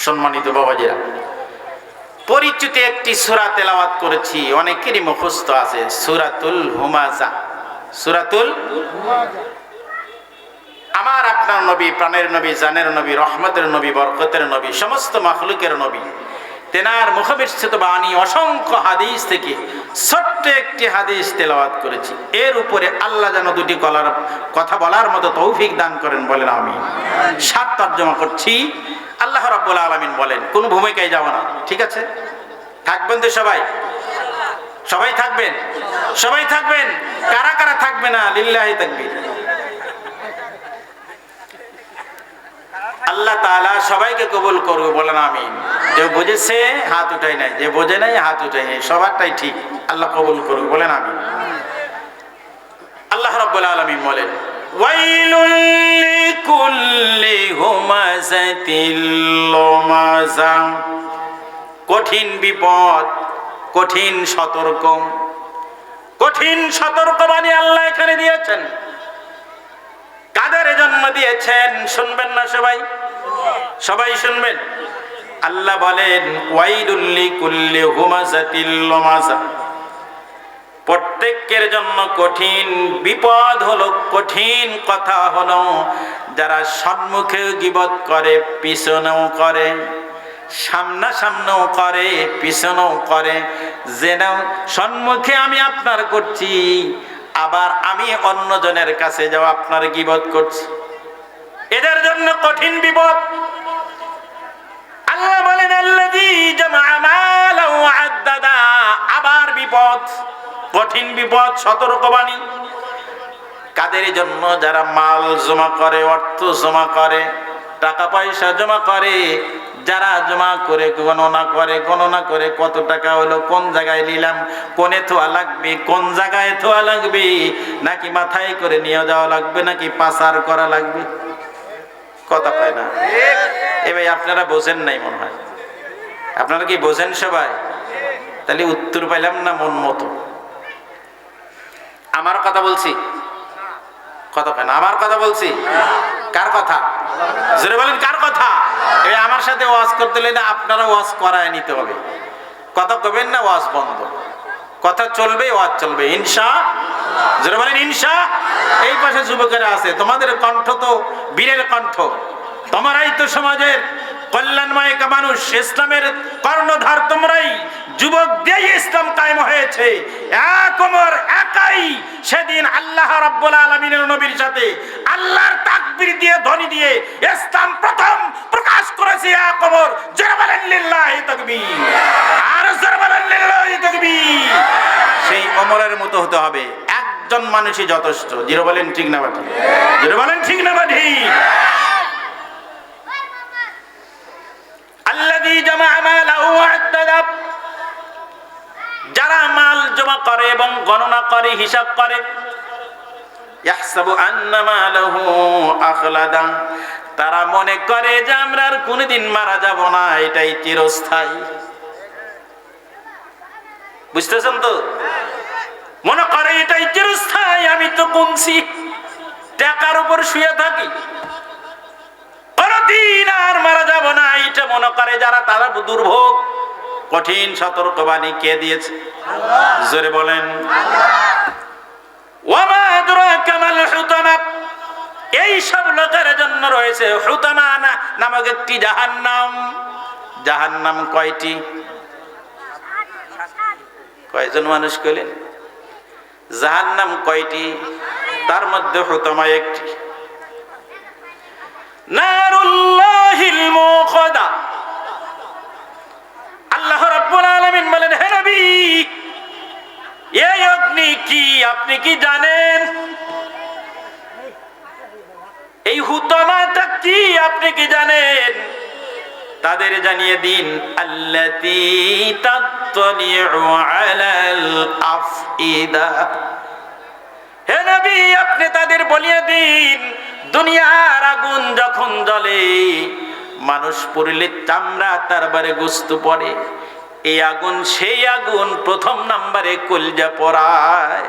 সম্মানিত বাবাজিরা, পরিচিত একটি সূরা তেলাওয়াত করেছি, অনেকেরই মুখস্থ আছে, সূরাতুল হুমাযা। সূরাতুল হুমাযা আমার আপনার নবী, প্রাণের নবী, জানের নবী, রহমতের নবী, বরকতের নবী, সমস্ত মাখলুকের নবী, তেনার মুখবিষ্ঠিত বাণী অসংখ্য হাদিস থেকে ছোট্ট একটি হাদিস তেলাওয়াত করেছি। এর উপরে আল্লাহ যেন দুটি কথা বলার মতো তৌফিক দান করেন, বলেন আমিন। সাত তর্জমা করছি। আল্লাহ রাব্বুল আলামিন বলেন, কোন ভূমিকায় যাব না, ঠিক আছে? থাকবেন তো সবাই? সবাই থাকবেন? সবাই থাকবেন? কারা কারা থাকবে না? লিল্লাহি তাকবীর। আল্লাহ তাআলা সবাইকে কবুল করবে, বলেন আমিন। যে বুঝেছে হাত উঠাই নাই, যে বোঝে নাই হাত উঠাই নাই, সবারটাই ঠিক। আল্লাহ কবুল করবে, বলেন আমিন। আল্লাহ রাব্বুল আলামিন বলেন, ওয়াইলুল লিকুল্লি হুমাযাতিল লুমাযা। কঠিন বিপদ, কঠিন সতর্ক, কঠিন সতর্কবাণী আল্লাহ এখানে দিয়েছেন। কাদের জন্য দিয়েছেন শুনবেন না সবাই? সবাই শুনবেন। আল্লাহ বলেন, ওয়াইলুল লিকুল্লি হুমাযাতিল লুমাযা। প্রত্যেকের জন্য কঠিন বিপদ হলো, কঠিন কথা হলো, যারা সম্মুখে গীবত করে, পিছনেও করে, সামনাসামনিও করে, পিছনেও করে। যেন সম্মুখে আমি আপনার করছি, আবার আমি অন্যজনের কাছে যাও আপনার গীবত করছি, এদের জন্য কঠিন বিপদ। আল্লাহ বলেন, আল্লাযী জামআ মালান ওয়া আদ্দাদা। আবার বিপদ, কঠিন বিপদ, সতর্কবাণী কাদের জন্য? যারা মাল জমা করে, অর্থ জমা করে, টাকা পয়সা জমা করে, যারা জমা করে গণনা করে কত টাকা হলো, কোন জায়গায় নিলাম, কোনে থোয়া লাগবে, কোন জায়গায় থোয়া লাগবে, নাকি মাথায় করে নিয়ে যাওয়া লাগবে, নাকি পাচার করা লাগবে। কথা কয় না? এ ভাই আপনারা বোঝেন নাই মনে হয়। আপনারা কি বোঝেন সবাই? তাহলে উত্তর পাইলাম না মন মতো। আমার কথা বলছি, কথা কয় না? আমার কথা বলছি। কার কথা? জোরে বলেন, কার কথা? এই আমার সাথে ওয়াজ করতে হলে না আপনারা ওয়াজ করায় নিতে হবে। কথা কবেন না, ওয়াজ বন্ধ। কথা চলবে, ওয়াজ চলবে, ইনশাআল্লাহ। জোরে বলেন ইনশাআল্লাহ। এই পাশে যুবকেরা আছে, তোমাদের কণ্ঠ তো বীরের কণ্ঠ, তোমরাই তো সমাজের কল্যাণময় মানুষ, ইসলামের কর্ণধার তোমরাই। যুবক দিয়ে ইসলাম কায়েম হয়েছে। এক ওমর একাই সেদিন আল্লাহ রাব্বুল আলামিনের নবীর সাথে আল্লাহর তাকবীর দিয়ে, ধ্বনি দিয়ে ইসলাম প্রথম প্রকাশ করেছে এক ওমর। জোরে বলেন লিল্লাহি তাকবীর, আর জোরে বলেন লিল্লাহি তাকবীর। সেই ওমরের মতো হতে হবে, একজন মানুষই যথেষ্ট। জোরে বলেন ঠিক না বাকি? জোরে বলেন ঠিক না বাকি? আল্লাযী জামআ মালান ওয়া আদ্দাদা। যারা মাল জমা করে এবং গণনা করে, হিসাব করে, ইয়াহসাবু আন্না মালাহু আখলাদা। তারা মনে করে যে আমরা আর কোনদিন মারা যাব না, এটাই চিরস্থায়ী। বুঝতেছেন তো? মনে করে এটাই চিরস্থায়ী, আমি তো গুনছি টাকার উপর শুয়ে থাকি, কোনদিন আর মারা যাব না, এটা মনে করে যারা, তারা দুর্ভোগ। কঠিন সতর্কবাণী কে দিয়েছে? আল্লাহ। জোরে বলেন আল্লাহ। ওয়া মা আদরাকা মাল হুতামা। এই সব লোকের জন্য রয়েছে হুতামা নামক একটি জাহান্নাম। জাহান্নাম কয়টি? কয়জন মানুষ কইলেন? জাহান্নাম কয়টি? তার মধ্যে হুতামা একটি। নারুল্লাহিল মুকাদা। আল্লাহ রাব্বুল আলামিন বলেন, হে নবী, এই অগ্নি কি আপনি কি জানেন? এই হুতামাটা কি আপনি কি জানেন? তাদের জানিয়ে দিন, আল্লাতী তাত্তালিউ আলাল আফইদা। হে নবী, আপনি তাদের বলিয়ে দিন, দুনিয়ার আগুন যখন জ্বলে, মানুষ পড়লে চামড়া, তারপরে গোস্ত পড়ে। এই আগুন সেই আগুন প্রথম নাম্বারে কলজা পড়ায়।